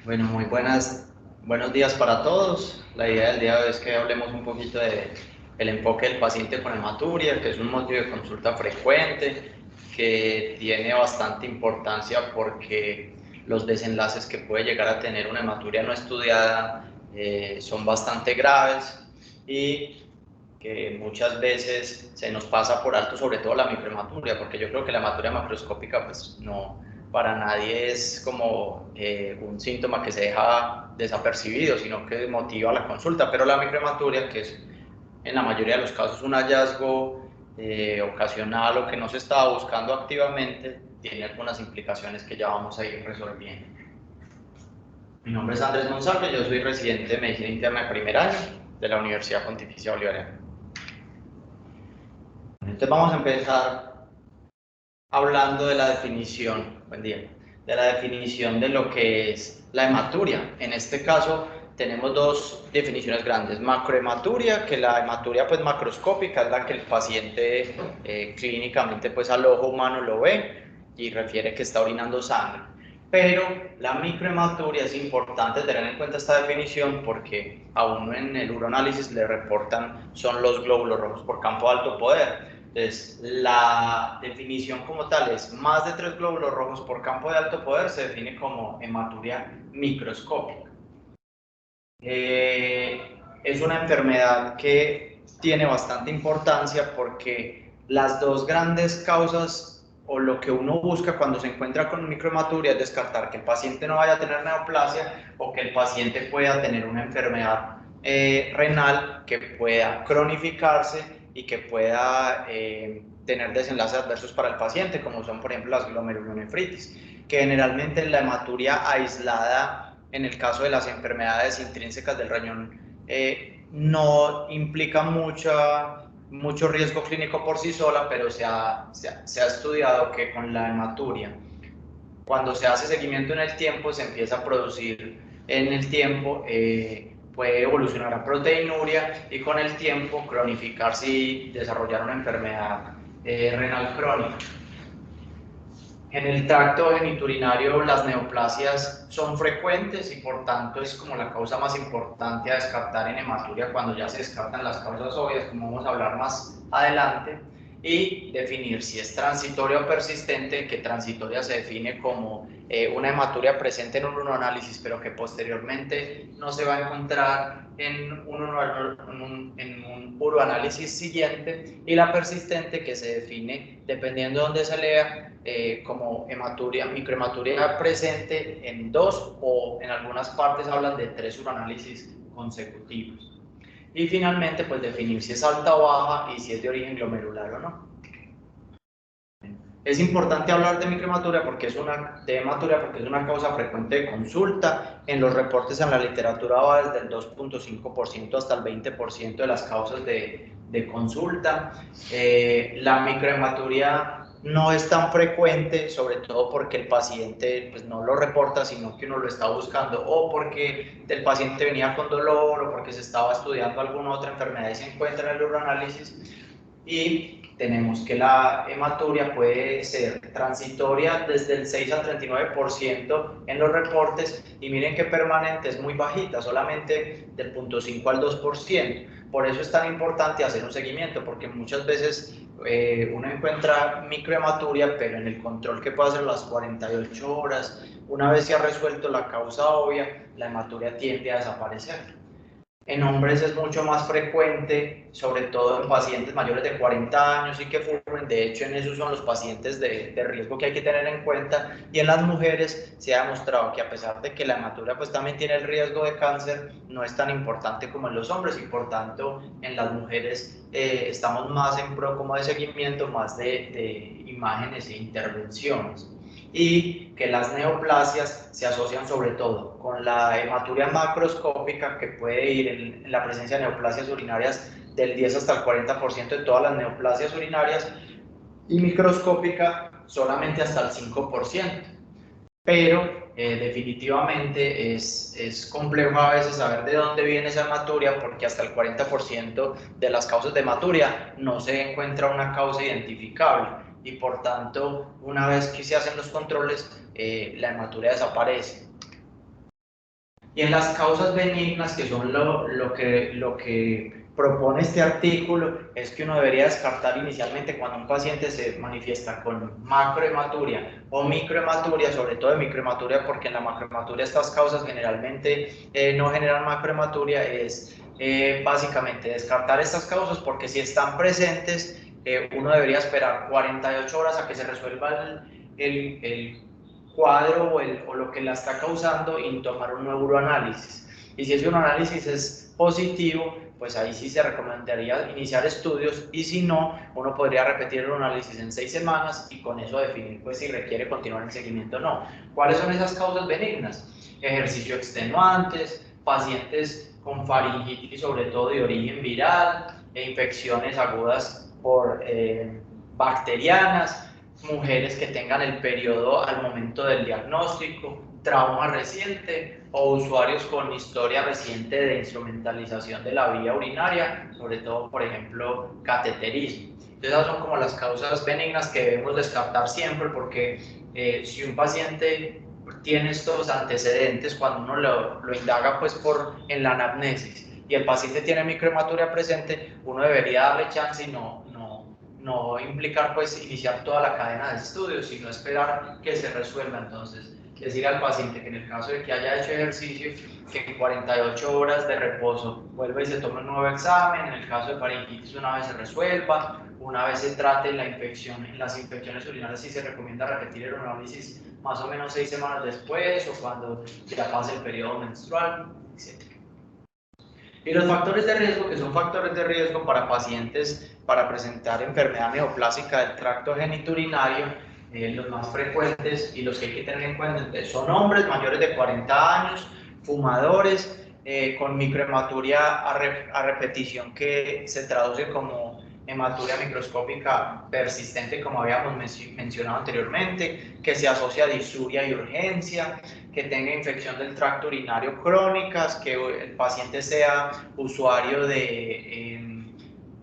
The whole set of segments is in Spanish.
Bueno, buenos días para todos. La idea del día de hoy es que hablemos un poquito de el enfoque del paciente con hematuria, que es un motivo de consulta frecuente, que tiene bastante importancia porque los desenlaces que puede llegar a tener una hematuria no estudiada son bastante graves y que muchas veces se nos pasa por alto, sobre todo la microhematuria, porque yo creo que la hematuria macroscópica pues no, para nadie es como un síntoma que se deja desapercibido, sino que motiva la consulta, pero la microhematuria, que es en la mayoría de los casos un hallazgo ocasional o que no se estaba buscando activamente, tiene algunas implicaciones que ya vamos a ir resolviendo. Mi nombre es Andrés Monsalve, yo soy residente de Medicina Interna de primer año de la Universidad Pontificia Bolivariana. Entonces vamos a empezar hablando de la definición, buen día, de la definición de lo que es la hematuria. En este caso tenemos dos definiciones grandes: macrohematuria, que la hematuria pues macroscópica es la que el paciente clínicamente pues al ojo humano lo ve y refiere que está orinando sangre. Pero la microhematuria es importante tener en cuenta esta definición porque a uno en el uroanálisis le reportan son los glóbulos rojos por campo de alto poder. Entonces, la definición como tal es más de 3 glóbulos rojos por campo de alto poder, se define como hematuria microscópica. Es una enfermedad que tiene bastante importancia porque las dos grandes causas o lo que uno busca cuando se encuentra con microhematuria es descartar que el paciente no vaya a tener neoplasia o que el paciente pueda tener una enfermedad renal que pueda cronificarse y que pueda tener desenlaces adversos para el paciente, como son por ejemplo las glomerulonefritis, que generalmente la hematuria aislada en el caso de las enfermedades intrínsecas del riñón no implica mucho riesgo clínico por sí sola, pero se ha estudiado que con la hematuria, cuando se hace seguimiento en el tiempo, se empieza a producir en el tiempo, puede evolucionar a proteinuria y con el tiempo cronificarse y desarrollar una enfermedad renal crónica. En el tracto genitourinario las neoplasias son frecuentes y por tanto es como la causa más importante a descartar en hematuria cuando ya se descartan las causas obvias, como vamos a hablar más adelante, y definir si es transitoria o persistente, que transitoria se define como una hematuria presente en un uroanálisis pero que posteriormente no se va a encontrar en un uroanálisis siguiente, y la persistente que se define dependiendo de dónde se lea como hematuria, microhematuria presente en 2 o en algunas partes hablan de 3 uroanálisis consecutivos. Y finalmente, pues definir si es alta o baja y si es de origen glomerular o no. Es importante hablar de microhematuria porque es una causa frecuente de consulta. En los reportes en la literatura va desde el 2.5% hasta el 20% de las causas de consulta. La microhematuria no es tan frecuente, sobre todo porque el paciente pues, no lo reporta, sino que uno lo está buscando, o porque el paciente venía con dolor, o porque se estaba estudiando alguna otra enfermedad y se encuentra en el uroanálisis. Y tenemos que la hematuria puede ser transitoria desde el 6 al 39% en los reportes, y miren que permanente es muy bajita, solamente del 0.5 al 2%. Por eso es tan importante hacer un seguimiento, porque muchas veces uno encuentra microhematuria, pero en el control que puede hacer las 48 horas, una vez se ha resuelto la causa obvia, la hematuria tiende a desaparecer. En hombres es mucho más frecuente, sobre todo en pacientes mayores de 40 años y que fumen. De hecho, en esos son los pacientes de riesgo que hay que tener en cuenta. Y en las mujeres se ha demostrado que a pesar de que la hematuria pues también tiene el riesgo de cáncer, no es tan importante como en los hombres, y por tanto en las mujeres estamos más en pro como de seguimiento, más de imágenes e intervenciones. Y que las neoplasias se asocian sobre todo con la hematuria macroscópica, que puede ir en la presencia de neoplasias urinarias del 10 hasta el 40% de todas las neoplasias urinarias, y microscópica solamente hasta el 5%. Pero definitivamente es complejo a veces saber de dónde viene esa hematuria, porque hasta el 40% de las causas de hematuria no se encuentra una causa identificable, y por tanto una vez que se hacen los controles la hematuria desaparece. Y en las causas benignas, que son lo que propone este artículo, es que uno debería descartar inicialmente cuando un paciente se manifiesta con macrohematuria o microhematuria, sobre todo de microhematuria, porque en la macrohematuria estas causas generalmente no generan macrohematuria, es básicamente descartar estas causas, porque si están presentes, uno debería esperar 48 horas a que se resuelva el cuadro o lo que la está causando y tomar un nuevo uroanálisis. Y si ese uroanálisis es positivo, pues ahí sí se recomendaría iniciar estudios, y si no, uno podría repetir el uroanálisis en 6 semanas y con eso definir pues si requiere continuar el seguimiento o no. ¿Cuáles son esas causas benignas? Ejercicio extenuantes, pacientes con faringitis, sobre todo de origen viral, e infecciones agudas por bacterianas, mujeres que tengan el periodo al momento del diagnóstico, trauma reciente o usuarios con historia reciente de instrumentalización de la vía urinaria, sobre todo, por ejemplo, cateterismo. Entonces, esas son como las causas benignas que debemos descartar siempre, porque si un paciente tiene estos antecedentes, cuando uno lo indaga pues en la anamnesis, y el paciente tiene microhematuria presente, uno debería darle chance y no implicar pues iniciar toda la cadena de estudios, sino esperar que se resuelva. Entonces, decir al paciente que en el caso de que haya hecho ejercicio, que en 48 horas de reposo vuelva y se tome un nuevo examen. En el caso de faringitis, una vez se resuelva, una vez se trate la infección, en las infecciones urinarias sí se recomienda repetir el uroanálisis más o menos 6 semanas después, o cuando ya pase el periodo menstrual, etc. Y los factores de riesgo, que son factores de riesgo para pacientes para presentar enfermedad neoplásica del tracto genitourinario, los más frecuentes y los que hay que tener en cuenta son hombres mayores de 40 años, fumadores, con microhematuria a repetición, que se traduce como hematuria microscópica persistente, como habíamos mencionado anteriormente, que se asocia a disuria y urgencia, que tenga infección del tracto urinario crónicas, que el paciente sea usuario de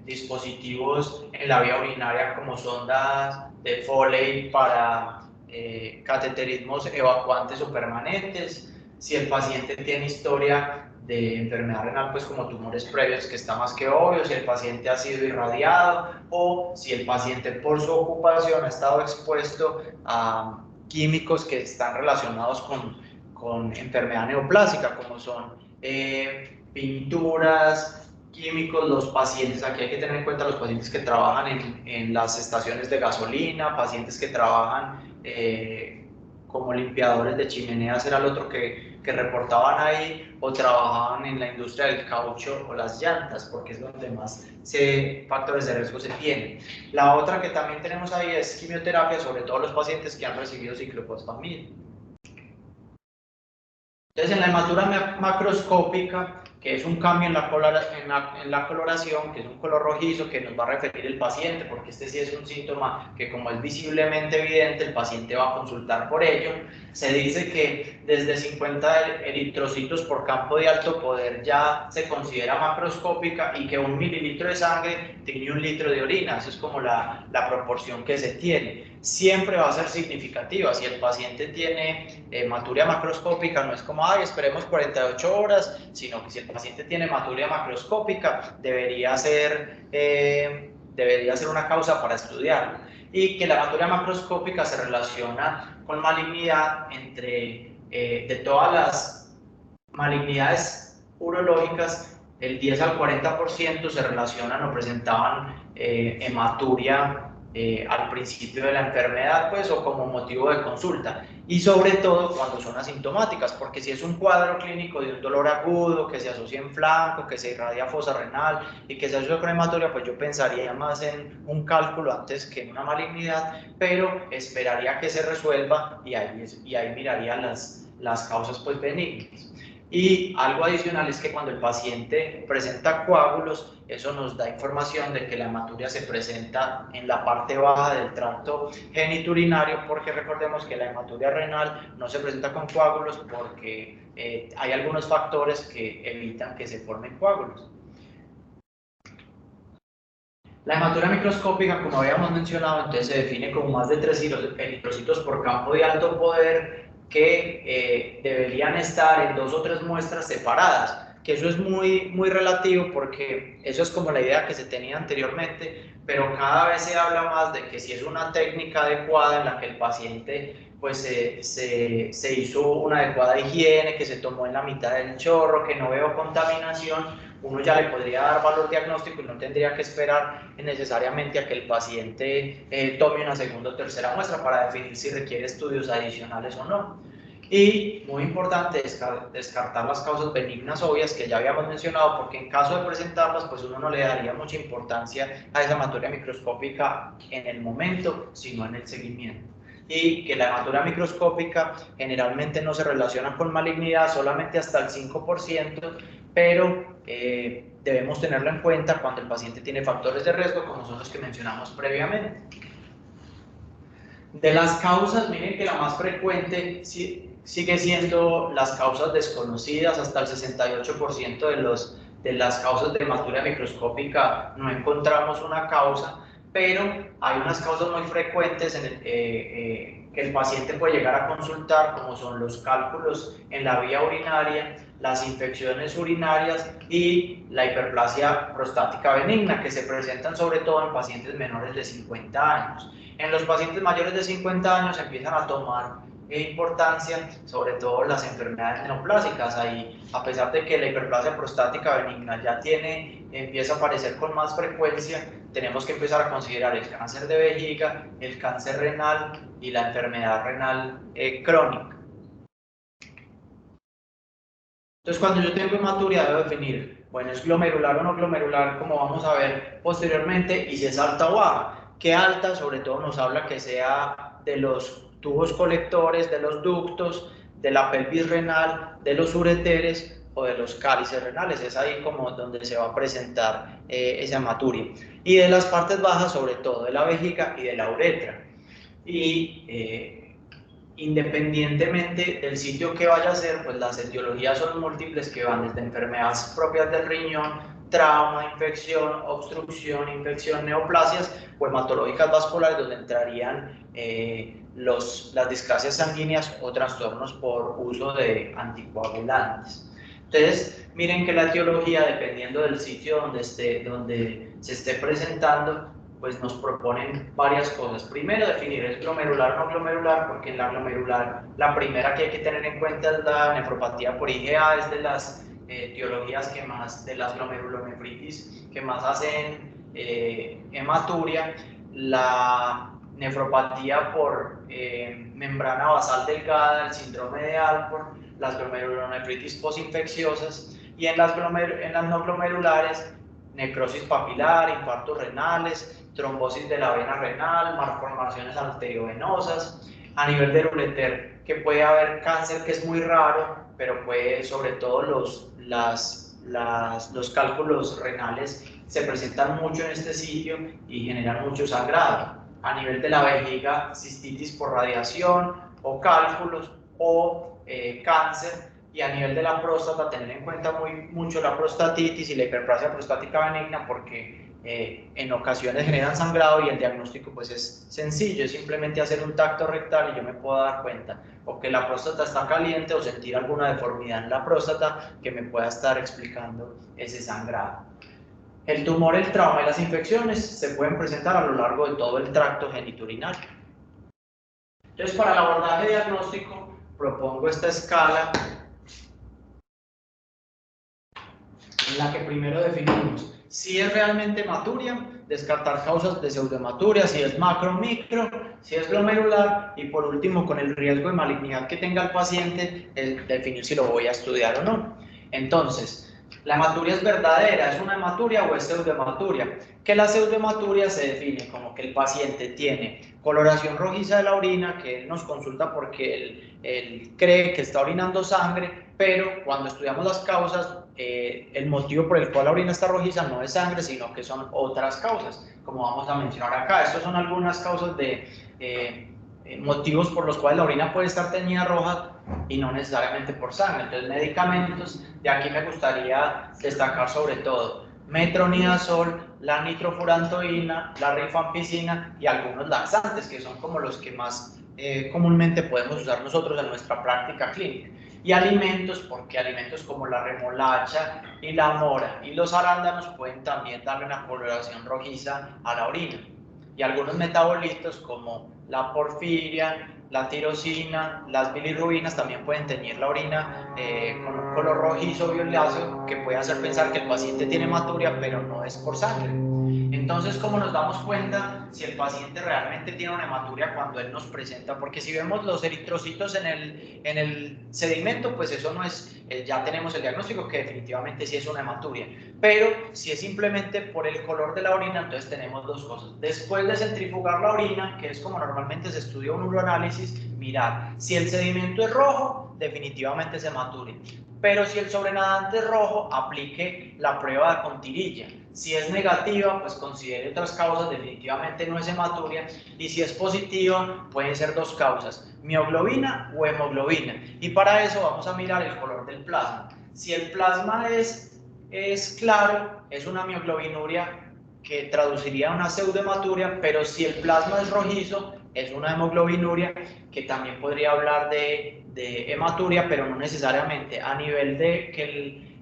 dispositivos en la vía urinaria como sondas de Foley para cateterismos evacuantes o permanentes, si el paciente tiene historia de enfermedad renal, pues como tumores previos, que está más que obvio, si el paciente ha sido irradiado, o si el paciente por su ocupación ha estado expuesto a químicos que están relacionados con enfermedad neoplásica, como son pinturas, químicos. Los pacientes, aquí hay que tener en cuenta los pacientes que trabajan en las estaciones de gasolina, pacientes que trabajan como limpiadores de chimeneas, era el otro que reportaban ahí, o trabajaban en la industria del caucho o las llantas, porque es donde más factores de riesgo se tienen. La otra que también tenemos ahí es quimioterapia, sobre todo los pacientes que han recibido ciclofosfamida. Entonces, en la hematura macroscópica, que es un cambio en la coloración, que es un color rojizo, que nos va a referir el paciente, porque este sí es un síntoma que, como es visiblemente evidente, el paciente va a consultar por ello. Se dice que desde 50 eritrocitos por campo de alto poder ya se considera macroscópica, y que 1 mililitro de sangre tiene 1 litro de orina. Eso es como la proporción que se tiene. Siempre va a ser significativa. Si el paciente tiene hematuria macroscópica, no es como, ay, esperemos 48 horas, sino que si el paciente tiene hematuria macroscópica, debería ser una causa para estudiarlo. Y que la hematuria macroscópica se relaciona con malignidad. De todas las malignidades urológicas, el 10 al 40% se relacionan o presentaban hematuria al principio de la enfermedad, pues, o como motivo de consulta, y sobre todo cuando son asintomáticas, porque si es un cuadro clínico de un dolor agudo que se asocia en flanco, que se irradia fosa renal y que se asocia con hematuria, pues yo pensaría más en un cálculo antes que en una malignidad, pero esperaría que se resuelva, y ahí miraría las causas pues benignas. Y algo adicional es que cuando el paciente presenta coágulos, eso nos da información de que la hematuria se presenta en la parte baja del tracto genitourinario, porque recordemos que la hematuria renal no se presenta con coágulos, porque hay algunos factores que evitan que se formen coágulos. La hematuria microscópica, como habíamos mencionado, entonces se define como más de 3 eritrocitos por campo de alto poder que deberían estar en 2 o 3 muestras separadas, que eso es muy relativo porque eso es como la idea que se tenía anteriormente, pero cada vez se habla más de que si es una técnica adecuada en la que el paciente pues se hizo una adecuada higiene, que se tomó en la mitad del chorro, que no veo contaminación, uno ya le podría dar valor diagnóstico y no tendría que esperar necesariamente a que el paciente tome una segunda o tercera muestra para definir si requiere estudios adicionales o no. Y muy importante descartar las causas benignas obvias que ya habíamos mencionado, porque en caso de presentarlas, pues uno no le daría mucha importancia a esa hematuria microscópica en el momento, sino en el seguimiento. Y que la hematuria microscópica generalmente no se relaciona con malignidad solamente hasta el 5%, pero debemos tenerlo en cuenta cuando el paciente tiene factores de riesgo, como son los que mencionamos previamente. De las causas, miren que la más frecuente sigue siendo las causas desconocidas, hasta el 68% de las causas de hematuria microscópica no encontramos una causa, pero hay unas causas muy frecuentes que el paciente puede llegar a consultar, como son los cálculos en la vía urinaria, las infecciones urinarias y la hiperplasia prostática benigna, que se presentan sobre todo en pacientes menores de 50 años. En los pacientes mayores de 50 años empiezan a tomar importancia, sobre todo las enfermedades neoplásicas. Ahí, a pesar de que la hiperplasia prostática benigna ya empieza a aparecer con más frecuencia, tenemos que empezar a considerar el cáncer de vejiga, el cáncer renal y la enfermedad renal crónica. Entonces, cuando yo tengo hematuria, debo definir, bueno, ¿es glomerular o no glomerular? Como vamos a ver posteriormente, y si es alta o baja. Que alta, sobre todo, nos habla que sea de los tubos colectores, de los ductos, de la pelvis renal, de los ureteres o de los cálices renales. Es ahí como donde se va a presentar esa hematuria. Y de las partes bajas, sobre todo, de la vejiga y de la uretra. Y independientemente del sitio que vaya a ser, pues las etiologías son múltiples, que van desde enfermedades propias del riñón, trauma, infección, obstrucción, infección, neoplasias o hematológicas vasculares, donde entrarían las discrasias sanguíneas o trastornos por uso de anticoagulantes. Entonces, miren que la etiología, dependiendo del sitio donde se esté presentando, pues nos proponen varias cosas. Primero, definir es glomerular o no glomerular, porque en la glomerular la primera que hay que tener en cuenta es la nefropatía por IgA, es de las etiologías que más, de las glomerulonefritis que más hacen hematuria. La nefropatía por membrana basal delgada, el síndrome de Alport, las glomerulonefritis postinfecciosas, y en las no glomerulares, necrosis papilar, infartos renales, trombosis de la vena renal, malformaciones arteriovenosas. A nivel del ureter, que puede haber cáncer, que es muy raro, pero puede, sobre todo los cálculos renales se presentan mucho en este sitio y generan mucho sangrado. A nivel de la vejiga, cistitis por radiación o cálculos o cáncer. Y a nivel de la próstata, tener en cuenta mucho la prostatitis y la hiperplasia prostática benigna, porque en ocasiones generan sangrado y el diagnóstico pues es sencillo, es simplemente hacer un tacto rectal y yo me puedo dar cuenta o que la próstata está caliente o sentir alguna deformidad en la próstata que me pueda estar explicando ese sangrado. El tumor, el trauma y las infecciones se pueden presentar a lo largo de todo el tracto genitourinario. Entonces, para el abordaje diagnóstico propongo esta escala en la que primero definimos si es realmente hematuria, descartar causas de pseudohematuria, si es macro, micro, si es glomerular, y por último, con el riesgo de malignidad que tenga el paciente, definir si lo voy a estudiar o no. Entonces, ¿la hematuria es verdadera? ¿Es una hematuria o es pseudohematuria? Que la pseudohematuria se define como que el paciente tiene coloración rojiza de la orina, que él nos consulta porque él cree que está orinando sangre, pero cuando estudiamos las causas, el motivo por el cual la orina está rojiza no es sangre, sino que son otras causas, como vamos a mencionar acá. Estas son algunas causas de motivos por los cuales la orina puede estar teñida roja y no necesariamente por sangre. Entonces, medicamentos, de aquí me gustaría destacar sobre todo metronidazol, la nitrofurantoína, la rifampicina y algunos laxantes, que son como los que más comúnmente podemos usar nosotros en nuestra práctica clínica. Y alimentos, porque alimentos como la remolacha y la mora y los arándanos pueden también darle una coloración rojiza a la orina. Y algunos metabolitos como la porfiria, la tirosina, las bilirrubinas también pueden teñir la orina con un color rojizo violáceo que puede hacer pensar que el paciente tiene hematuria, pero no es por sangre. Entonces, ¿cómo nos damos cuenta si el paciente realmente tiene una hematuria cuando él nos presenta? Porque si vemos los eritrocitos en el sedimento, pues eso no es, ya tenemos el diagnóstico que definitivamente sí es una hematuria. Pero si es simplemente por el color de la orina, entonces tenemos dos cosas. Después de centrifugar la orina, que es como normalmente se estudia un uroanálisis, mirar si el sedimento es rojo, definitivamente es hematuria. Pero si el sobrenadante es rojo, aplique la prueba con tirilla. Si es negativa, pues considere otras causas, definitivamente no es hematuria. Y si es positiva, pueden ser dos causas, mioglobina o hemoglobina. Y para eso vamos a mirar el color del plasma. Si el plasma es claro, es una mioglobinuria que traduciría a una pseudohematuria, pero si el plasma es rojizo, es una hemoglobinuria que también podría hablar de hematuria, pero no necesariamente a nivel de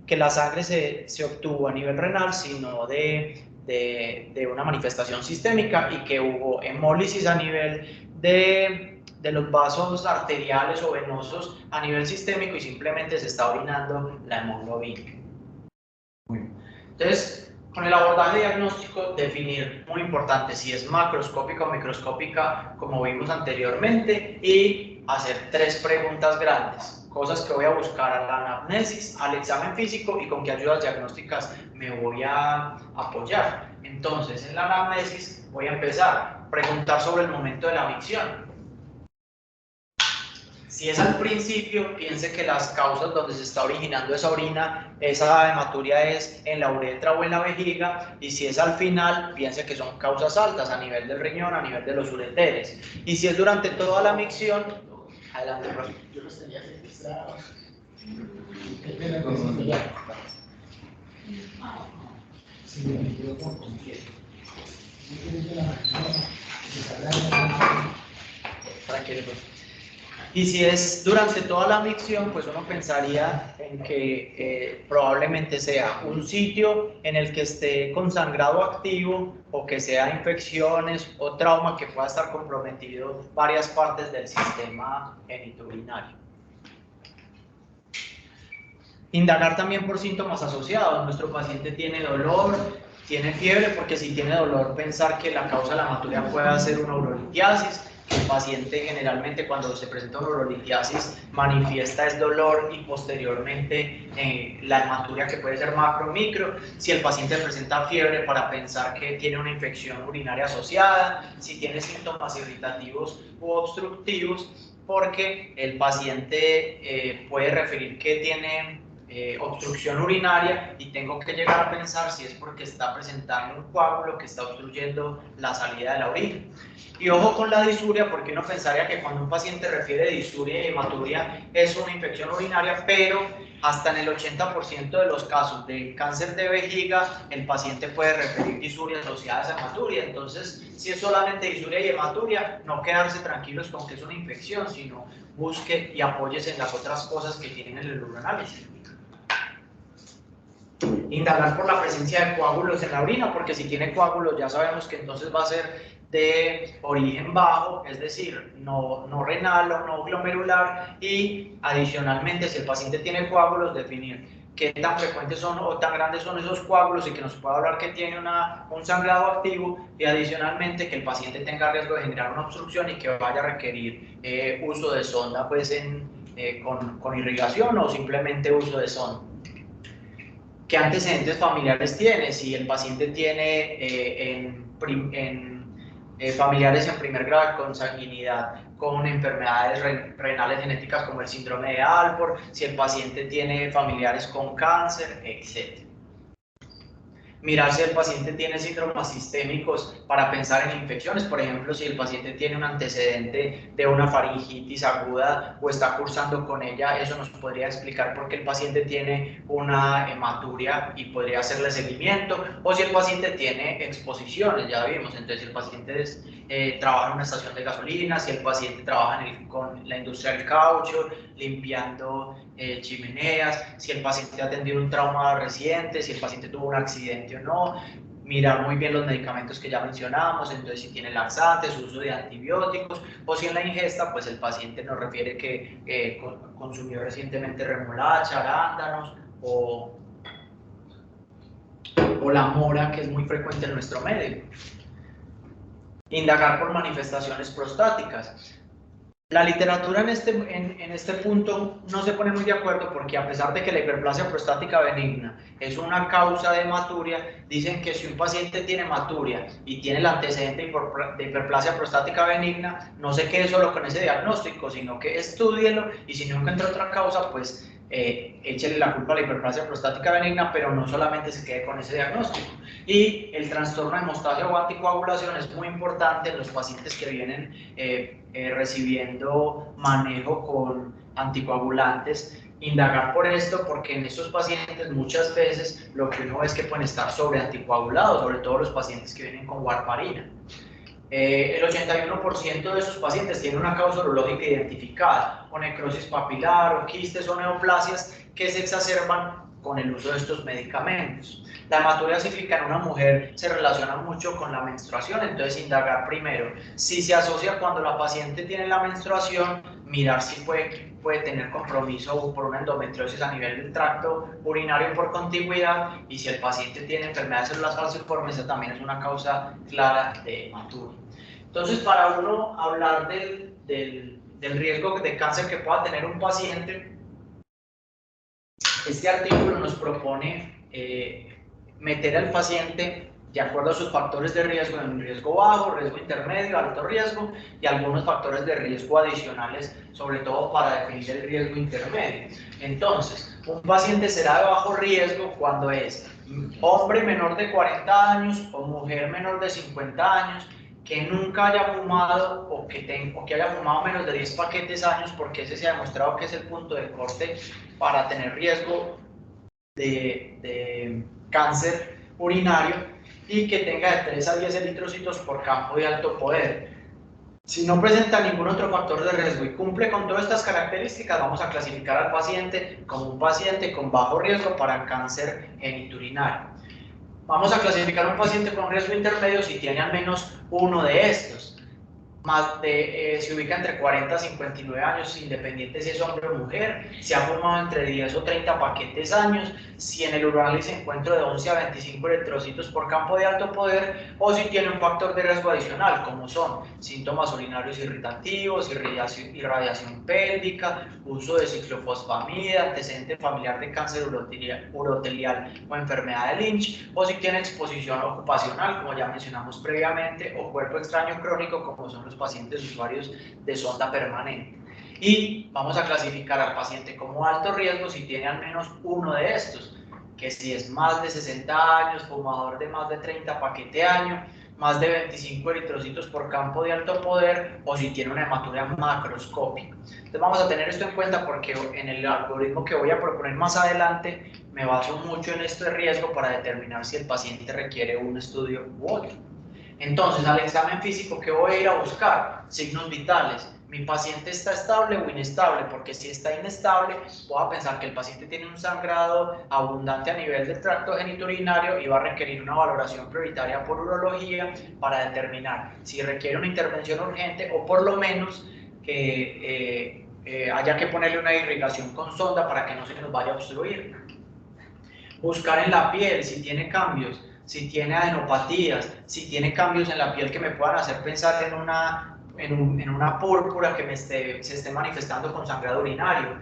que la sangre se obtuvo a nivel renal, sino de una manifestación sistémica y que hubo hemólisis a nivel de los vasos arteriales o venosos a nivel sistémico y simplemente se está orinando la hemoglobina. Entonces, con el abordaje diagnóstico, definir, muy importante, si es macroscópica o microscópica, como vimos anteriormente, y hacer 3 preguntas grandes, cosas que voy a buscar a la anamnesis, al examen físico y con qué ayudas diagnósticas me voy a apoyar. Entonces, en la anamnesis voy a empezar a preguntar sobre el momento de la micción. Si es al principio, piense que las causas donde se está originando esa orina, esa hematuria es en la uretra o en la vejiga, y si es al final, piense que son causas altas a nivel del riñón, a nivel de los ureteres. Y si es durante toda la micción, adelante, profe. Yo los tenía registrados. Tranquilo, profe. Y si es durante toda la micción, pues uno pensaría en que probablemente sea un sitio en el que esté con sangrado activo o que sea infecciones o trauma que pueda estar comprometido varias partes del sistema genitourinario. Indagar también por síntomas asociados. Nuestro paciente tiene dolor, tiene fiebre, porque si tiene dolor, pensar que la causa de la hematuria puede ser una urolitiasis. El paciente generalmente cuando se presenta una urolitiasis manifiesta es dolor y posteriormente la hematuria que puede ser macro o micro. Si el paciente presenta fiebre, para pensar que tiene una infección urinaria asociada, si tiene síntomas irritativos u obstructivos, porque el paciente puede referir que tiene obstrucción urinaria y tengo que llegar a pensar si es porque está presentando un coágulo que está obstruyendo la salida de la orina. Y ojo con la disuria, porque uno pensaría que cuando un paciente refiere disuria y hematuria es una infección urinaria, pero hasta en el 80% de los casos de cáncer de vejiga el paciente puede referir disuria asociada a esa hematuria. Entonces, si es solamente disuria y hematuria, no quedarse tranquilos con que es una infección, sino busque y apóyese en las otras cosas que tienen en el uroanálisis. Indagar por la presencia de coágulos en la orina, porque si tiene coágulos ya sabemos que entonces va a ser de origen bajo, es decir, no renal o no glomerular, y adicionalmente si el paciente tiene coágulos, definir qué tan frecuentes son o tan grandes son esos coágulos y que nos pueda hablar que tiene un sangrado activo, y adicionalmente que el paciente tenga riesgo de generar una obstrucción y que vaya a requerir uso de sonda pues con irrigación o simplemente uso de sonda. ¿Qué antecedentes familiares tiene? Si el paciente tiene familiares en primer grado de consanguinidad con enfermedades renales genéticas como el síndrome de Alport, si el paciente tiene familiares con cáncer, etc. mirar si el paciente tiene síntomas sistémicos para pensar en infecciones, por ejemplo, si el paciente tiene un antecedente de una faringitis aguda o está cursando con ella, eso nos podría explicar por qué el paciente tiene una hematuria y podría hacerle seguimiento, o si el paciente tiene exposiciones, ya vimos, entonces si el paciente trabaja en una estación de gasolina, si el paciente trabaja con la industria del caucho, limpiando chimeneas, si el paciente ha tenido un trauma reciente, si el paciente tuvo un accidente o no, mirar muy bien los medicamentos que ya mencionamos, entonces si tiene laxantes, uso de antibióticos, o si en la ingesta, pues el paciente nos refiere que consumió recientemente remolacha, arándanos o la mora, que es muy frecuente en nuestro medio. Indagar por manifestaciones prostáticas. La literatura en este punto no se pone muy de acuerdo porque a pesar de que la hiperplasia prostática benigna es una causa de hematuria, dicen que si un paciente tiene hematuria y tiene el antecedente de hiperplasia prostática benigna, no se quede solo con ese diagnóstico, sino que estúdielo y si no encuentra otra causa, pues échele la culpa a la hiperplasia prostática benigna, pero no solamente se quede con ese diagnóstico. Y el trastorno de hemostasia o anticoagulación es muy importante en los pacientes que vienen recibiendo manejo con anticoagulantes. Indagar por esto, porque en estos pacientes muchas veces lo que uno ve es que pueden estar sobre anticoagulados, sobre todo los pacientes que vienen con warfarina. El 81% de esos pacientes tienen una causa urológica identificada, o necrosis papilar, o quistes o neoplasias que se exacerban con el uso de estos medicamentos. La hematuria cíclica en una mujer se relaciona mucho con la menstruación, entonces indagar primero. Si se asocia cuando la paciente tiene la menstruación, mirar si puede tener compromiso por una endometriosis a nivel del tracto urinario por contigüidad, y si el paciente tiene enfermedad de células falciformes, esa también es una causa clara de hematuria. Entonces, para uno hablar del riesgo de cáncer que pueda tener un paciente, este artículo nos propone meter al paciente de acuerdo a sus factores de riesgo, en riesgo bajo, riesgo intermedio, alto riesgo, y algunos factores de riesgo adicionales, sobre todo para definir el riesgo intermedio. Entonces, un paciente será de bajo riesgo cuando es hombre menor de 40 años o mujer menor de 50 años, que nunca haya fumado o que haya fumado menos de 10 paquetes años, porque ese se ha demostrado que es el punto de corte para tener riesgo de cáncer urinario, y que tenga de 3 a 10 eritrocitos por campo de alto poder. Si no presenta ningún otro factor de riesgo y cumple con todas estas características, vamos a clasificar al paciente como un paciente con bajo riesgo para cáncer genitourinario. Vamos a clasificar a un paciente con riesgo intermedio si tiene al menos uno de estos. Se ubica entre 40 a 59 años, independiente si es hombre o mujer, si ha fumado entre 10 o 30 paquetes años, si en el urinal se encuentra de 11 a 25 eritrocitos por campo de alto poder, o si tiene un factor de riesgo adicional, como son síntomas urinarios irritativos, irradiación pélvica, uso de ciclofosfamida, antecedente familiar de cáncer urotelial o enfermedad de Lynch, o si tiene exposición ocupacional, como ya mencionamos previamente, o cuerpo extraño crónico, como son los pacientes usuarios de sonda permanente. Y vamos a clasificar al paciente como alto riesgo si tiene al menos uno de estos, que si es más de 60 años, fumador de más de 30 paquetes año, más de 25 eritrocitos por campo de alto poder, o si tiene una hematuria macroscópica. Entonces vamos a tener esto en cuenta porque en el algoritmo que voy a proponer más adelante me baso mucho en este riesgo para determinar si el paciente requiere un estudio u otro. Entonces, al examen físico, ¿qué voy a ir a buscar? Signos vitales. ¿Mi paciente está estable o inestable? Porque si está inestable, voy a pensar que el paciente tiene un sangrado abundante a nivel del tracto genitourinario y va a requerir una valoración prioritaria por urología para determinar si requiere una intervención urgente o por lo menos que haya que ponerle una irrigación con sonda para que no se nos vaya a obstruir. Buscar en la piel si tiene cambios, si tiene adenopatías, si tiene cambios en la piel que me puedan hacer pensar en una púrpura que se esté manifestando con sangrado urinario,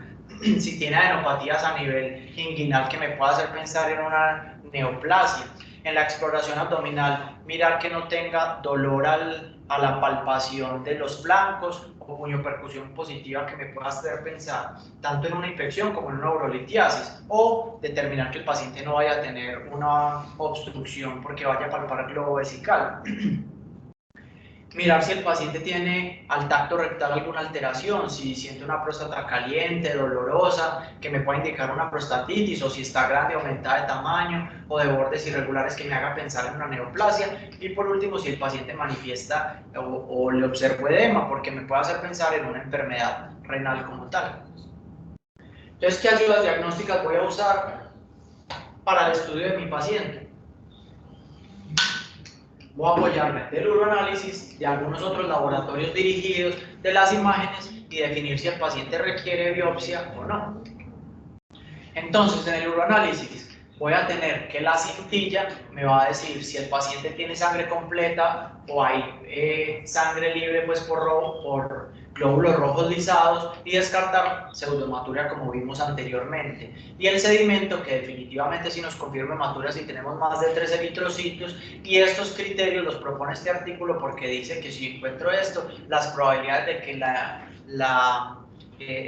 si tiene adenopatías a nivel inguinal que me pueda hacer pensar en una neoplasia. En la exploración abdominal, mirar que no tenga dolor a la palpación de los flancos o puniopercusión positiva que me pueda hacer pensar tanto en una infección como en una urolitiasis, o determinar que el paciente no vaya a tener una obstrucción porque vaya a palpar el globo vesical. Mirar si el paciente tiene al tacto rectal alguna alteración, si siente una próstata caliente, dolorosa, que me pueda indicar una prostatitis, o si está grande, aumentada de tamaño, o de bordes irregulares que me haga pensar en una neoplasia. Y por último, si el paciente manifiesta o le observo edema, porque me puede hacer pensar en una enfermedad renal como tal. Entonces, ¿qué ayudas diagnósticas voy a usar para el estudio de mi paciente? Voy a apoyarme del uroanálisis, de algunos otros laboratorios dirigidos, de las imágenes y definir si el paciente requiere biopsia o no. Entonces, en el uroanálisis voy a tener que la cintilla me va a decir si el paciente tiene sangre completa o hay sangre libre pues por glóbulos rojos lisados, y descartar pseudomaturia como vimos anteriormente. Y el sedimento, que definitivamente sí nos confirma hematuria si tenemos más de 3 eritrocitos, y estos criterios los propone este artículo porque dice que si encuentro esto, las probabilidades de que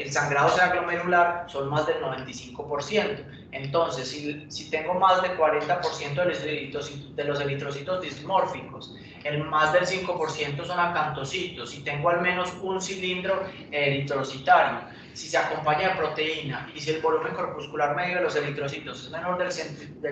el sangrado sea glomerular son más del 95%. Entonces, si tengo más del 40% de los eritrocitos dismórficos, el más del 5% son acantocitos, y tengo al menos un cilindro eritrocitario, si se acompaña de proteína y si el volumen corpuscular medio de los eritrocitos es menor de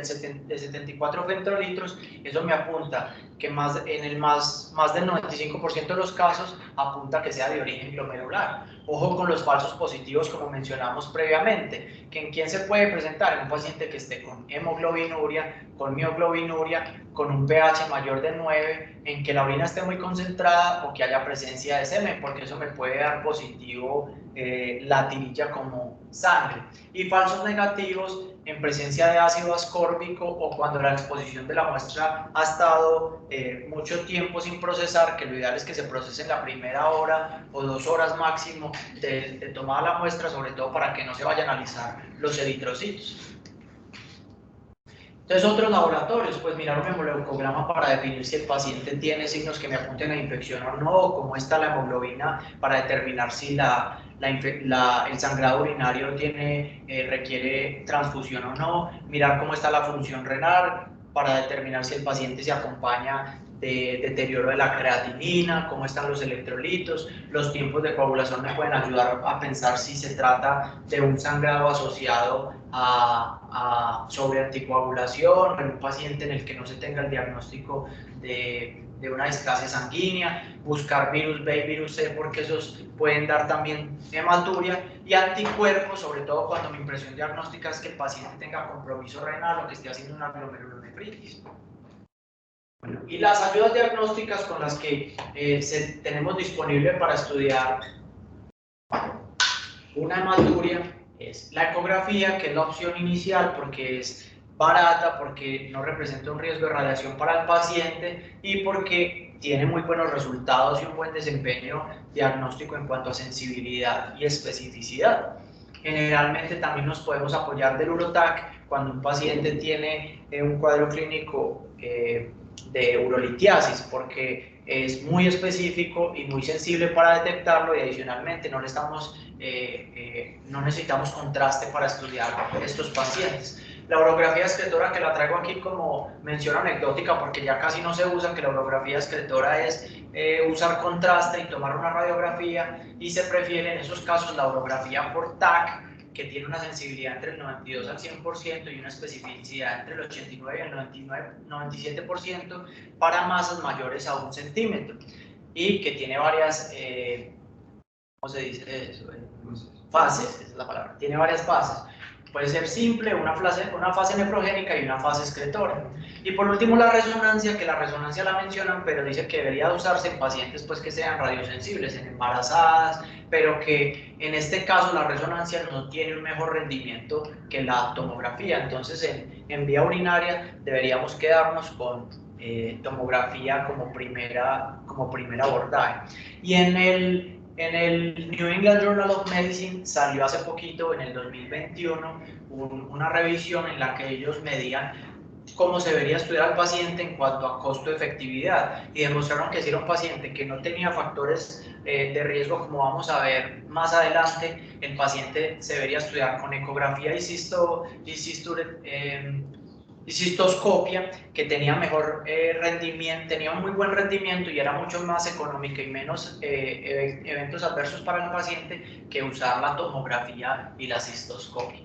74 femtolitros, eso me apunta que más del 95% de los casos apunta que sea de origen glomerular. Ojo con los falsos positivos, como mencionamos previamente, que en quién se puede presentar: en un paciente que esté con hemoglobinuria, con mioglobinuria, con un pH mayor de 9, en que la orina esté muy concentrada o que haya presencia de semen, porque eso me puede dar positivo la tirilla como sangre. Y falsos negativos en presencia de ácido ascórbico o cuando la exposición de la muestra ha estado mucho tiempo sin procesar, que lo ideal es que se procese en la primera hora o 2 horas máximo de tomada la muestra, sobre todo para que no se vayan a analizar los eritrocitos. Entonces, otros laboratorios, pues mirar un hemoleucograma para definir si el paciente tiene signos que me apunten a infección o no, o cómo está la hemoglobina para determinar si el sangrado urinario requiere transfusión o no, mirar cómo está la función renal para determinar si el paciente se acompaña de deterioro de la creatinina, cómo están los electrolitos. Los tiempos de coagulación me pueden ayudar a pensar si se trata de un sangrado asociado a sobreanticoagulación, en un paciente en el que no se tenga el diagnóstico de una displasia sanguínea, buscar virus B y virus C, porque esos pueden dar también hematuria, y anticuerpos, sobre todo cuando mi impresión diagnóstica es que el paciente tenga compromiso renal o que esté haciendo una glomerulonefritis. Bueno, y las ayudas diagnósticas con las que tenemos disponible para estudiar una hematuria es la ecografía, que es la opción inicial porque es barata, porque no representa un riesgo de radiación para el paciente y porque tiene muy buenos resultados y un buen desempeño diagnóstico en cuanto a sensibilidad y especificidad. Generalmente también nos podemos apoyar del Urotac cuando un paciente tiene un cuadro clínico de urolitiasis, porque es muy específico y muy sensible para detectarlo, y adicionalmente no necesitamos contraste para estudiar estos pacientes. La urografía excretora, que la traigo aquí como mención anecdótica porque ya casi no se usa, que la urografía excretora es usar contraste y tomar una radiografía, y se prefiere en esos casos la urografía por TAC, que tiene una sensibilidad entre el 92 al 100% y una especificidad entre el 89 y el 97% para masas mayores a 1 centímetro, y que tiene varias, ¿cómo se dice eso? Fases, esa es la palabra, tiene varias fases. Puede ser simple, una fase nefrogénica y una fase excretora. Y por último la resonancia, que la resonancia la mencionan, pero dice que debería usarse en pacientes pues, que sean radiosensibles, en embarazadas, pero que en este caso la resonancia no tiene un mejor rendimiento que la tomografía. Entonces en vía urinaria deberíamos quedarnos con tomografía como primera abordaje. Y en el New England Journal of Medicine salió hace poquito, en el 2021, una revisión en la que ellos medían cómo se debería estudiar al paciente en cuanto a costo-efectividad y demostraron que si era un paciente que no tenía factores de riesgo, como vamos a ver más adelante, el paciente se debería estudiar con ecografía y cistoscopia, que tenía mejor rendimiento, tenía un muy buen rendimiento y era mucho más económica y menos eventos adversos para el paciente que usar la tomografía y la cistoscopia.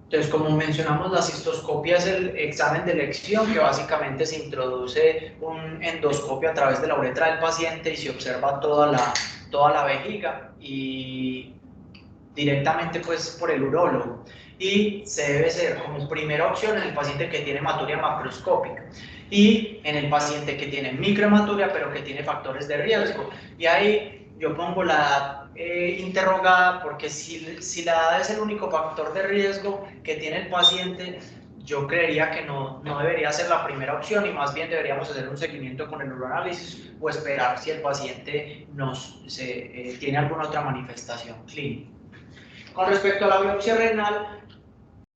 Entonces, como mencionamos, la cistoscopia es el examen de elección que básicamente se introduce un endoscopio a través de la uretra del paciente y se observa toda la vejiga y directamente pues por el urólogo, y se debe ser como primera opción en el paciente que tiene hematuria macroscópica y en el paciente que tiene microhematuria pero que tiene factores de riesgo. Y ahí yo pongo la edad interrogada, porque si la edad es el único factor de riesgo que tiene el paciente, yo creería que no debería ser la primera opción y más bien deberíamos hacer un seguimiento con el uroanálisis o esperar si el paciente tiene alguna otra manifestación clínica. Con respecto a la biopsia renal,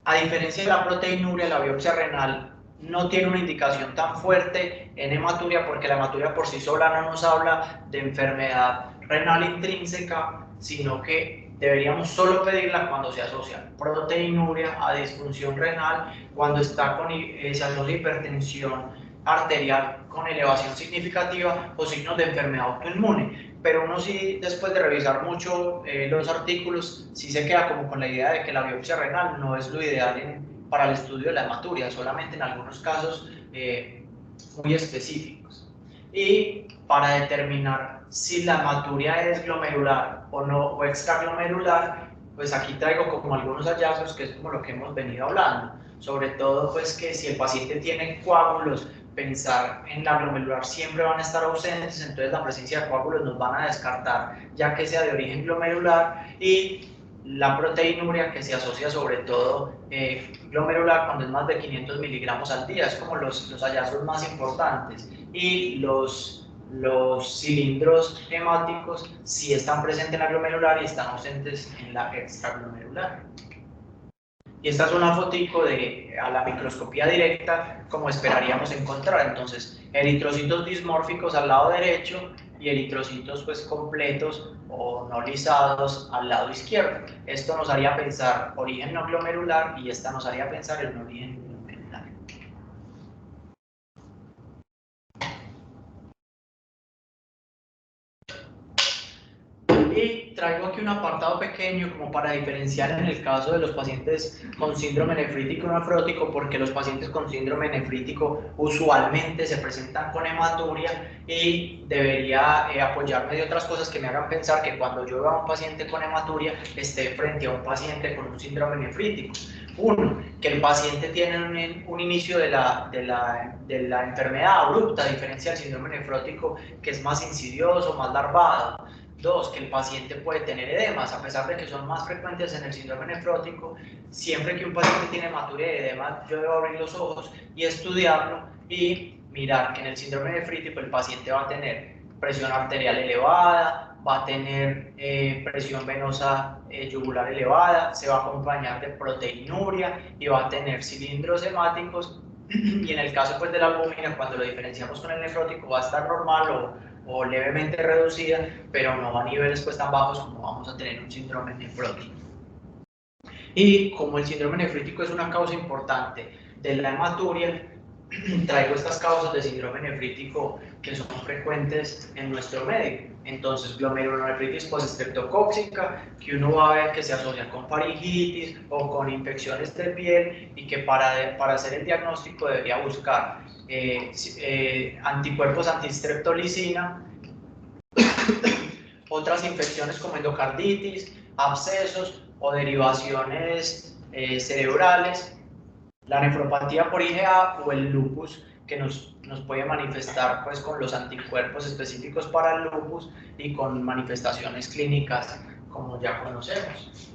a diferencia de la proteinuria, la biopsia renal no tiene una indicación tan fuerte en hematuria, porque la hematuria por sí sola no nos habla de enfermedad renal intrínseca, sino que deberíamos solo pedirla cuando se asocia proteinuria a disfunción renal, cuando se asocia hipertensión arterial con elevación significativa o signos de enfermedad autoinmune. Pero uno sí, después de revisar mucho los artículos, sí se queda como con la idea de que la biopsia renal no es lo ideal para el estudio de la hematuria, solamente en algunos casos muy específicos. Y para determinar si la hematuria es glomerular o no, o extraglomerular, pues aquí traigo como algunos hallazgos, que es como lo que hemos venido hablando. Sobre todo, pues que si el paciente tiene coágulos, pensar en la glomerular siempre van a estar ausentes, entonces la presencia de coágulos nos van a descartar ya que sea de origen glomerular, y la proteinuria, que se asocia sobre todo glomerular cuando es más de 500 miligramos al día, es como los hallazgos más importantes, y los cilindros hemáticos sí están presentes en la glomerular y están ausentes en la extraglomerular. Y esta es una fotico a la microscopía directa, como esperaríamos encontrar. Entonces, eritrocitos dismórficos al lado derecho y eritrocitos pues completos o no lisados al lado izquierdo. Esto nos haría pensar origen no glomerular y esta nos haría pensar en origen glomerular. Y traigo aquí un apartado pequeño como para diferenciar en el caso de los pacientes con síndrome nefrítico nefrótico, porque los pacientes con síndrome nefrítico usualmente se presentan con hematuria, y debería apoyarme de otras cosas que me hagan pensar que cuando yo veo a un paciente con hematuria esté frente a un paciente con un síndrome nefrítico. Uno, que el paciente tiene un inicio de la enfermedad abrupta, a diferencia del síndrome nefrótico que es más insidioso, más larvado. Dos, que el paciente puede tener edemas, a pesar de que son más frecuentes en el síndrome nefrótico. Siempre que un paciente tiene hematuria y edema, yo debo abrir los ojos y estudiarlo y mirar que en el síndrome nefrítico el paciente va a tener presión arterial elevada, va a tener presión venosa yugular elevada, se va a acompañar de proteinuria y va a tener cilindros hemáticos. Y en el caso pues de la albúmina, cuando lo diferenciamos con el nefrótico, va a estar normal o levemente reducida, pero no a niveles pues tan bajos como vamos a tener un síndrome nefrótico. Y como el síndrome nefrítico es una causa importante de la hematuria, traigo estas causas de síndrome nefrítico que son frecuentes en nuestro medio. Entonces, glomerulonefritis postestreptocóxica, que uno va a ver que se asocia con faringitis o con infecciones de piel, y que para hacer el diagnóstico debería buscar anticuerpos antistreptolicina, otras infecciones como endocarditis, abscesos o derivaciones cerebrales, la nefropatía por IgA o el lupus, que nos puede manifestar pues con los anticuerpos específicos para el lupus y con manifestaciones clínicas como ya conocemos.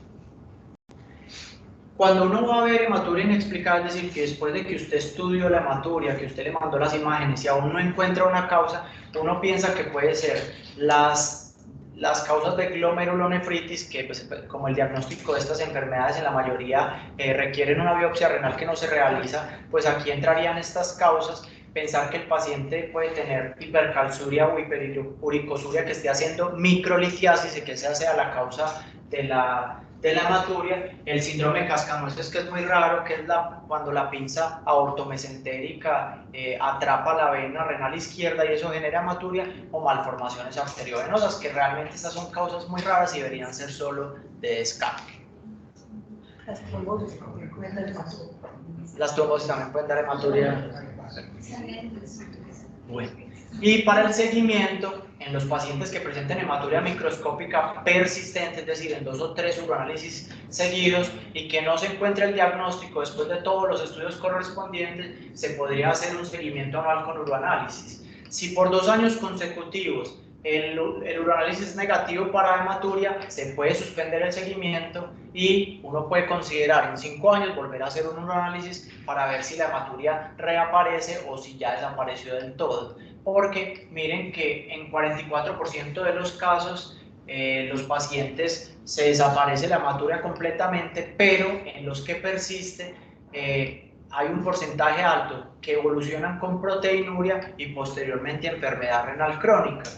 Cuando uno va a ver hematuria inexplicable, es decir, que después de que usted estudió la hematuria, que usted le mandó las imágenes y aún no encuentra una causa, uno piensa que puede ser las las causas de glomerulonefritis, que pues, como el diagnóstico de estas enfermedades en la mayoría requieren una biopsia renal que no se realiza, pues aquí entrarían estas causas. Pensar que el paciente puede tener hipercalciuria o hiperuricosuria que esté haciendo microlitiasis y que esa sea la causa de la hematuria. El síndrome de cascanueces, que es muy raro, que es cuando la pinza aortomesentérica atrapa la vena renal izquierda y eso genera hematuria, o malformaciones arteriovenosas, que realmente estas son causas muy raras y deberían ser solo de descarte. Las trombosis también pueden dar hematuria. Las trombosis también pueden dar hematuria. Bueno. Y para el seguimiento, en los pacientes que presenten hematuria microscópica persistente, es decir, en 2 o 3 uroanálisis seguidos y que no se encuentre el diagnóstico después de todos los estudios correspondientes, se podría hacer un seguimiento anual con uroanálisis. Si por 2 años consecutivos el uroanálisis es negativo para hematuria, se puede suspender el seguimiento y uno puede considerar en 5 años volver a hacer un uroanálisis para ver si la hematuria reaparece o si ya desapareció del todo. Porque miren que en 44% de los casos los pacientes se desaparece la hematuria completamente, pero en los que persiste hay un porcentaje alto que evolucionan con proteinuria y posteriormente enfermedad renal crónica.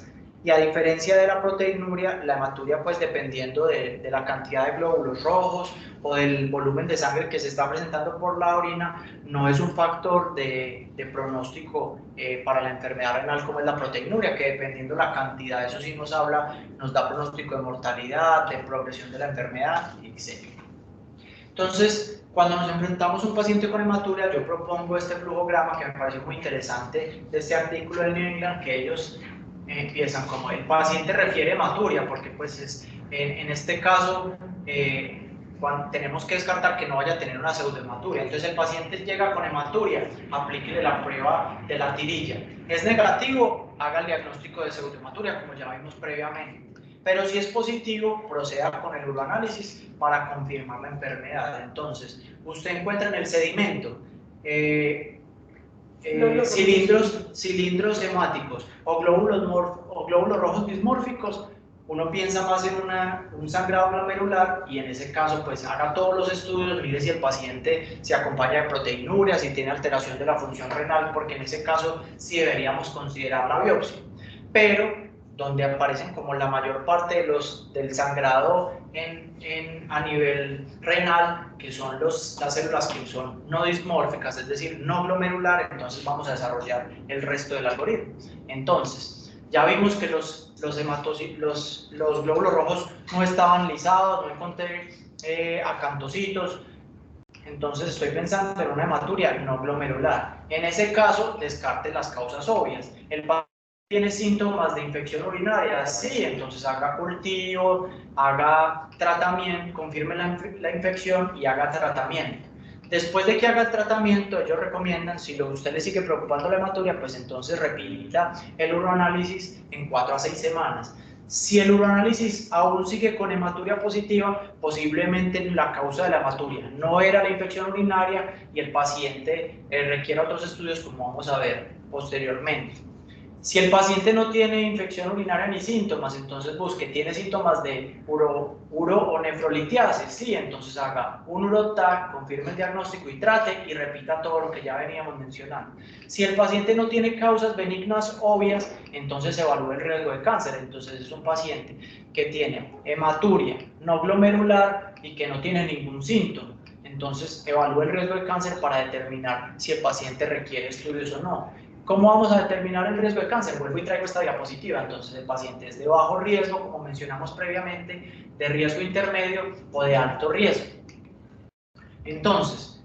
Y a diferencia de la proteinuria, la hematuria, pues dependiendo de la cantidad de glóbulos rojos o del volumen de sangre que se está presentando por la orina, no es un factor de pronóstico para la enfermedad renal como es la proteinuria, que dependiendo la cantidad, eso sí nos da pronóstico de mortalidad, de progresión de la enfermedad, etc. Entonces, cuando nos enfrentamos a un paciente con hematuria, yo propongo este flujograma que me pareció muy interesante de este artículo del New England, que ellos empiezan como el paciente refiere hematuria, porque pues en este caso tenemos que descartar que no vaya a tener una pseudohematuria. Entonces el paciente llega con hematuria, aplíquele la prueba de la tirilla. Es negativo, haga el diagnóstico de pseudohematuria, como ya vimos previamente. Pero si es positivo, proceda con el uroanálisis para confirmar la enfermedad. Entonces, usted encuentra en el sedimento cilindros hemáticos o glóbulos rojos dismórficos, uno piensa más en un sangrado glomerular y en ese caso pues haga todos los estudios, mire si el paciente se acompaña de proteinuria, si tiene alteración de la función renal, porque en ese caso sí deberíamos considerar la biopsia. Pero donde aparecen como la mayor parte del sangrado a nivel renal, que son las células que son no dismórficas, es decir, no glomerular, entonces vamos a desarrollar el resto del algoritmo. Entonces, ya vimos que los glóbulos rojos no estaban lisados, no encontré acantocitos, entonces estoy pensando en una hematuria no glomerular. En ese caso, descarte las causas obvias. El paciente tiene síntomas de infección urinaria, sí, entonces haga cultivo, haga tratamiento, confirme la infección y haga tratamiento. Después de que haga el tratamiento, ellos recomiendan, si a usted le sigue preocupando la hematuria, pues entonces repita el uroanálisis en 4 a 6 semanas. Si el uroanálisis aún sigue con hematuria positiva, posiblemente la causa de la hematuria no era la infección urinaria y el paciente requiere otros estudios, como vamos a ver posteriormente. Si el paciente no tiene infección urinaria ni síntomas, entonces busque, ¿tiene síntomas de uro o nefrolitiasis? Sí, entonces haga un uroTAC, confirme el diagnóstico y trate y repita todo lo que ya veníamos mencionando. Si el paciente no tiene causas benignas obvias, entonces evalúe el riesgo de cáncer. Entonces es un paciente que tiene hematuria no glomerular y que no tiene ningún síntoma. Entonces evalúe el riesgo de cáncer para determinar si el paciente requiere estudios o no. ¿Cómo vamos a determinar el riesgo de cáncer? Vuelvo y traigo esta diapositiva. Entonces, el paciente es de bajo riesgo, como mencionamos previamente, de riesgo intermedio o de alto riesgo. Entonces,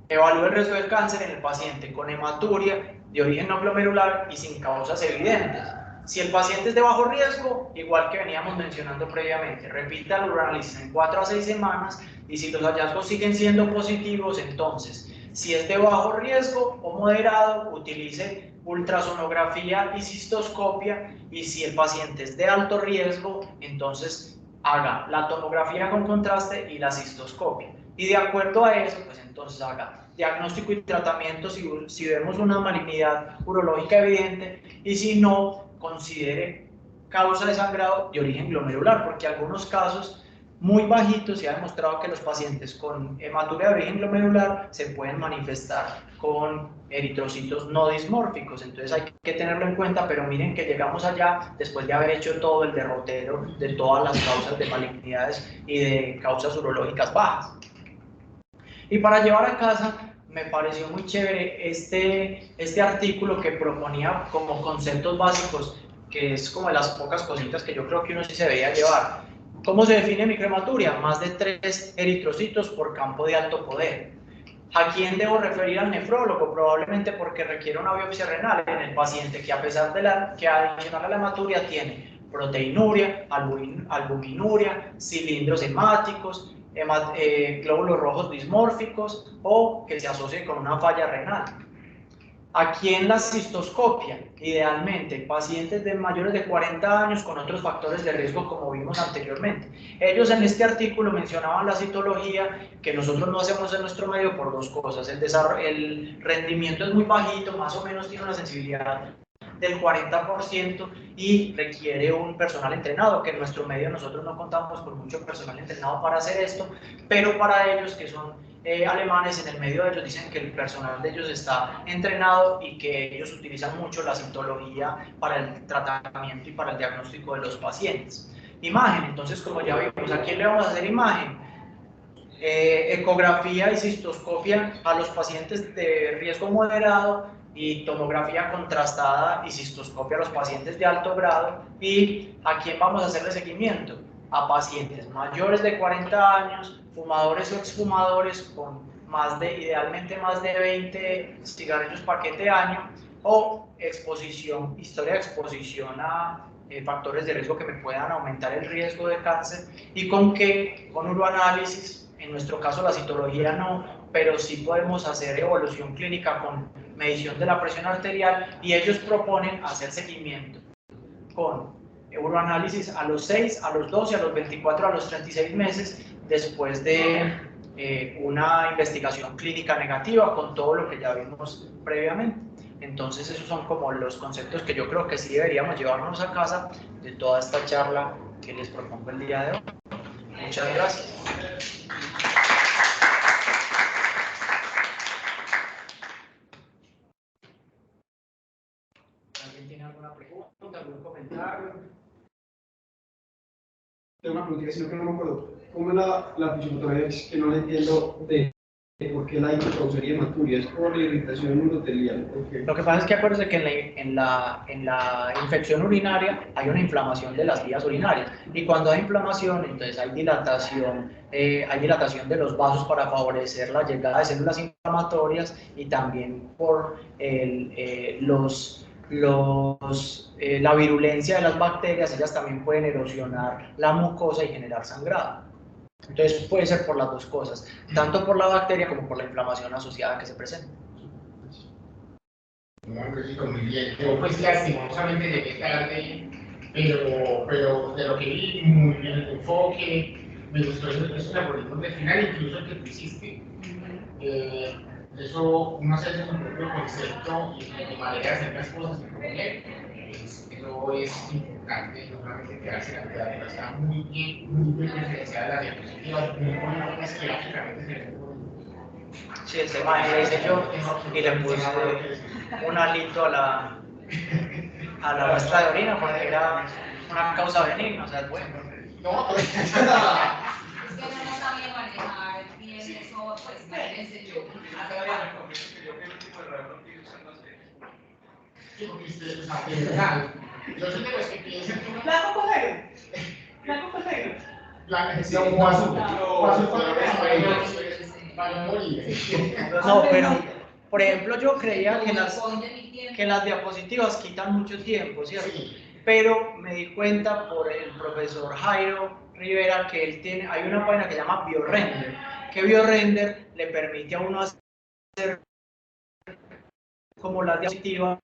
evalúe el riesgo de cáncer en el paciente con hematuria de origen no glomerular y sin causas evidentes. Si el paciente es de bajo riesgo, igual que veníamos mencionando previamente, repita el uroanálisis en 4 a 6 semanas y si los hallazgos siguen siendo positivos, entonces, si es de bajo riesgo o moderado, utilice ultrasonografía y cistoscopia, y si el paciente es de alto riesgo, entonces haga la tomografía con contraste y la cistoscopia. Y de acuerdo a eso, pues entonces haga diagnóstico y tratamiento si vemos una malignidad urológica evidente, y si no, considere causa de sangrado de origen glomerular, porque en algunos casos muy bajitos se ha demostrado que los pacientes con hematuria de origen glomerular se pueden manifestar con eritrocitos no dismórficos, entonces hay que tenerlo en cuenta, pero miren que llegamos allá después de haber hecho todo el derrotero de todas las causas de malignidades y de causas urológicas bajas. Y para llevar a casa me pareció muy chévere este artículo que proponía como conceptos básicos, que es como de las pocas cositas que yo creo que uno sí se debería llevar. ¿Cómo se define microhematuria? Más de 3 eritrocitos por campo de alto poder. ¿A quién debo referir? Al nefrólogo, probablemente porque requiere una biopsia renal en el paciente que a pesar de que adicional a la hematuria tiene proteinuria, albuminuria, cilindros hemáticos, glóbulos rojos dismórficos o que se asocie con una falla renal. ¿A quién la cistoscopia? Idealmente, pacientes de mayores de 40 años con otros factores de riesgo como vimos anteriormente. Ellos en este artículo mencionaban la citología que nosotros no hacemos en nuestro medio por dos cosas. El rendimiento es muy bajito, más o menos tiene una sensibilidad del 40% y requiere un personal entrenado, que en nuestro medio nosotros no contamos con mucho personal entrenado para hacer esto, pero para ellos que son alemanes, en el medio de ellos dicen que el personal de ellos está entrenado y que ellos utilizan mucho la citología para el tratamiento y para el diagnóstico de los pacientes. Imagen, entonces como ya vimos, ¿a quién le vamos a hacer imagen? Ecografía y cistoscopia a los pacientes de riesgo moderado y tomografía contrastada y cistoscopia a los pacientes de alto grado. ¿Y a quién vamos a hacerle seguimiento? A pacientes mayores de 40 años, fumadores o exfumadores con idealmente más de 20 cigarrillos paquete año o exposición, historia de exposición a factores de riesgo que me puedan aumentar el riesgo de cáncer y con uroanálisis. En nuestro caso la citología no, pero sí podemos hacer evolución clínica con medición de la presión arterial y ellos proponen hacer seguimiento con uroanálisis a los 6, a los 12, a los 24, a los 36 meses después de una investigación clínica negativa con todo lo que ya vimos previamente. Entonces esos son como los conceptos que yo creo que sí deberíamos llevarnos a casa de toda esta charla que les propongo el día de hoy. Muchas gracias. ¿Alguien tiene alguna pregunta, algún comentario? Tengo una pregunta, sino que no me acuerdo. ¿Cómo es la fisiopatología que no la entiendo de por qué la causaría hematuria? ¿Es por la irritación endotelial? Lo que pasa es que acuérdense que en la infección urinaria hay una inflamación de las vías urinarias y cuando hay inflamación entonces hay dilatación de los vasos para favorecer la llegada de células inflamatorias y también por la virulencia de las bacterias, ellas también pueden erosionar la mucosa y generar sangrado. Entonces puede ser por las dos cosas, tanto por la bacteria como por la inflamación asociada que se presenta. Muy bien. Yo pues lastimosamente llegué tarde, pero de lo que vi, muy bien el enfoque, me gustó esos algoritmos de final, incluso el que tú hiciste. Eso, uno hace su propio concepto y manera de hacer las cosas y proponer, eso es importante, no solamente quedarse en la teoría, está muy bien diferenciada la diapositiva, muy buenas gráficamente. Sí, ese imagen le hice yo y le puse un alito a la muestra de orina porque era una causa benigna, o sea, es bueno. No, es que no sabía manejar bien eso, pues parece yo. Sí, porque usted, o sea, de verdad, yo soy de los que piensan que ¿Blanco con negro? ¿Blanco con negro? no, azul para morir. No, pero, por ejemplo, yo creía que las diapositivas quitan mucho tiempo, ¿cierto? Pero me di cuenta por el profesor Jairo Rivera que hay una página que se llama BioRender, que BioRender le permite a uno hacer como las diapositivas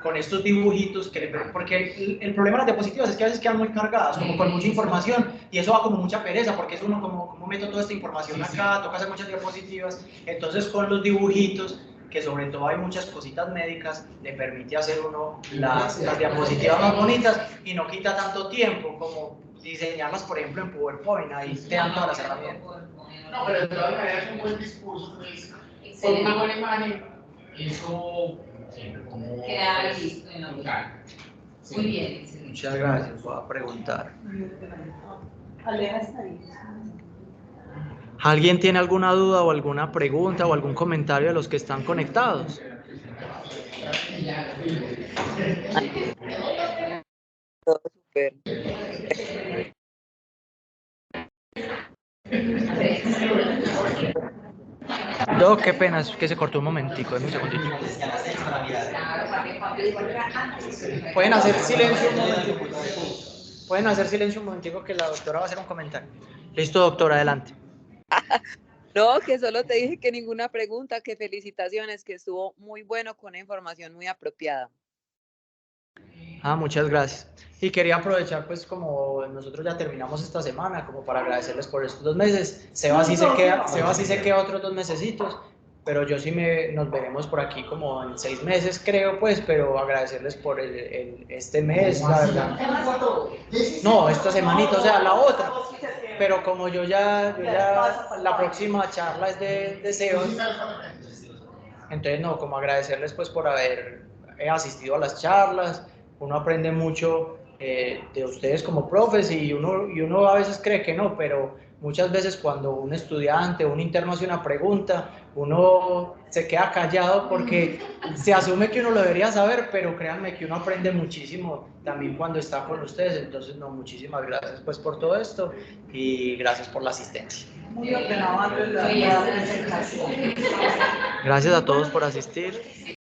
con estos dibujitos, porque el problema de las diapositivas es que a veces quedan muy cargadas, como con mucha información, y eso va como mucha pereza, porque es uno como meto toda esta información acá, toca hacer muchas diapositivas, entonces con los dibujitos que sobre todo hay muchas cositas médicas, le permite hacer uno las diapositivas más bonitas y no quita tanto tiempo como diseñarlas, por ejemplo, en PowerPoint, ahí te dan todas las herramientas. No, pero de todas maneras un buen discurso, pues, con una buena imagen, eso siempre como... Queda listo en la total. Muy bien. Muchas gracias, voy a preguntar. Aleja está ahí. ¿Alguien tiene alguna duda o alguna pregunta o algún comentario de los que están conectados? Todo súper. No, qué pena, es que se cortó un momentico, dame un segundito. Pueden hacer silencio un momentico. Pueden hacer silencio un momentico que la doctora va a hacer un comentario. Listo, doctora, adelante. No, que solo te dije que ninguna pregunta, que felicitaciones, que estuvo muy bueno con una información muy apropiada. Muchas gracias. Y quería aprovechar, pues, como nosotros ya terminamos esta semana, como para agradecerles por estos 2 meses. Seba sí se queda otros 2 mesecitos, pero yo sí nos veremos por aquí como en 6 meses, creo, pues, pero agradecerles por este mes, la verdad. No, esta semanita, o sea, la otra. Pero como yo ya la próxima charla es de Seba, entonces no, como agradecerles pues por haber asistido a las charlas. Uno aprende mucho de ustedes como profes y uno a veces cree que no, pero muchas veces cuando un estudiante o un interno hace una pregunta, uno se queda callado porque se asume que uno lo debería saber, pero créanme que uno aprende muchísimo también cuando está con ustedes. Entonces, no, muchísimas gracias pues por todo esto y gracias por la asistencia. Muy ordenado antes de la Gracias a todos por asistir.